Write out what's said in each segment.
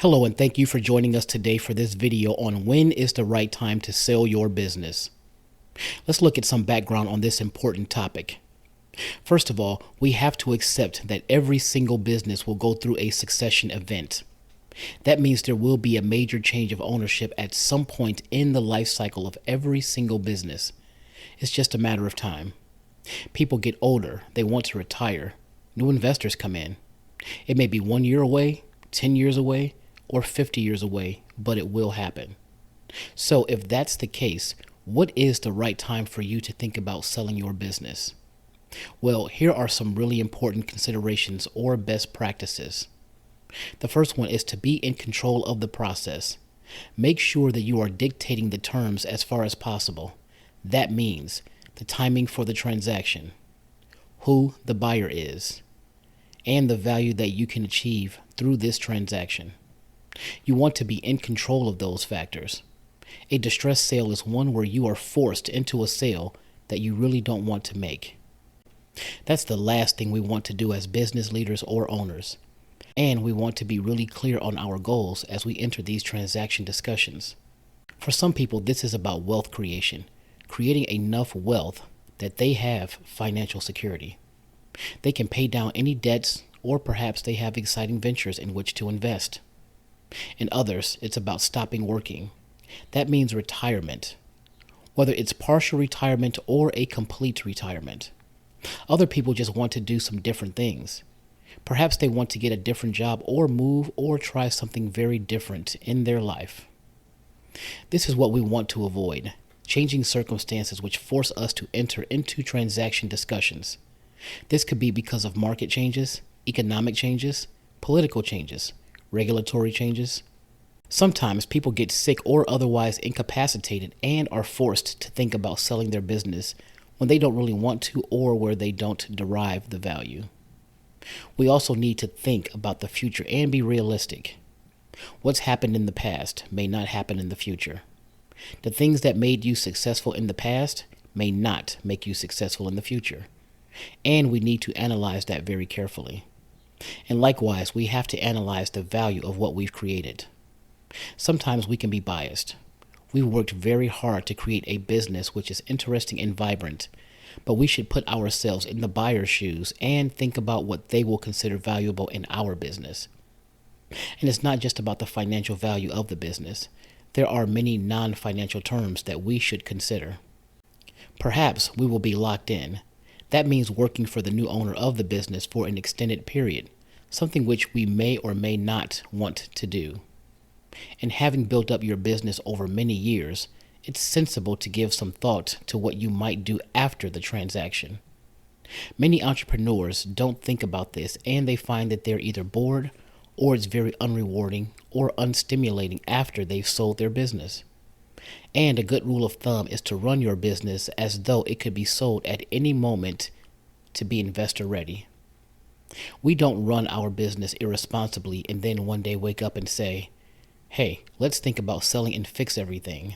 Hello, and thank you for joining us today for this video on when is the right time to sell your business. Let's look at some background on this important topic. First of all, we have to accept that every single business will go through a succession event. That means there will be a major change of ownership at some point in the life cycle of every single business. It's just a matter of time. People get older, they want to retire, new investors come in. It may be 1 year away, 10 years away, or 50 years away, but it will happen. So if that's the case, what is the right time for you to think about selling your business? Well, here are some really important considerations or best practices. The first one is to be in control of the process. Make sure that you are dictating the terms as far as possible. That means the timing for the transaction, who the buyer is, and the value that you can achieve through this transaction. You want to be in control of those factors. A distressed sale is one where you are forced into a sale that you really don't want to make. That's the last thing we want to do as business leaders or owners. And we want to be really clear on our goals as we enter these transaction discussions. For some people, this is about wealth creation, creating enough wealth that they have financial security. They can pay down any debts, or perhaps they have exciting ventures in which to invest. In others, it's about stopping working. That means retirement, whether it's partial retirement or a complete retirement. Other people just want to do some different things. Perhaps they want to get a different job or move or try something very different in their life. This is what we want to avoid, changing circumstances which force us to enter into transaction discussions. This could be because of market changes, economic changes, political changes, regulatory changes. Sometimes people get sick or otherwise incapacitated and are forced to think about selling their business when they don't really want to or where they don't derive the value. We also need to think about the future and be realistic. What's happened in the past may not happen in the future. The things that made you successful in the past may not make you successful in the future. And we need to analyze that very carefully. And likewise, we have to analyze the value of what we've created. Sometimes we can be biased. We've worked very hard to create a business which is interesting and vibrant, but we should put ourselves in the buyer's shoes and think about what they will consider valuable in our business. And it's not just about the financial value of the business. There are many non-financial terms that we should consider. Perhaps we will be locked in. That means working for the new owner of the business for an extended period, something which we may or may not want to do. And having built up your business over many years, it's sensible to give some thought to what you might do after the transaction. Many entrepreneurs don't think about this, and they find that they're either bored or it's very unrewarding or unstimulating after they've sold their business. And a good rule of thumb is to run your business as though it could be sold at any moment to be investor ready. We don't run our business irresponsibly and then one day wake up and say, hey, let's think about selling and fix everything.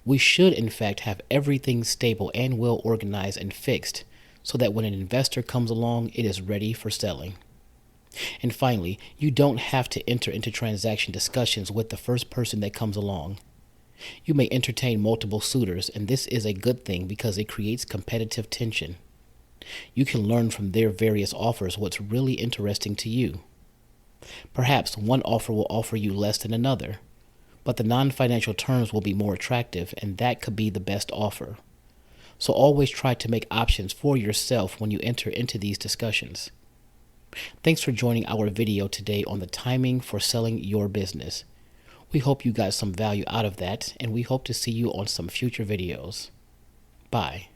We should in fact have everything stable and well organized and fixed so that when an investor comes along, it is ready for selling. And finally, you don't have to enter into transaction discussions with the first person that comes along. You may entertain multiple suitors, and this is a good thing because it creates competitive tension. You can learn from their various offers what's really interesting to you. Perhaps one offer will offer you less than another, but the non-financial terms will be more attractive, and that could be the best offer. So always try to make options for yourself when you enter into these discussions. Thanks for joining our video today on the timing for selling your business. We hope you got some value out of that, and we hope to see you on some future videos. Bye.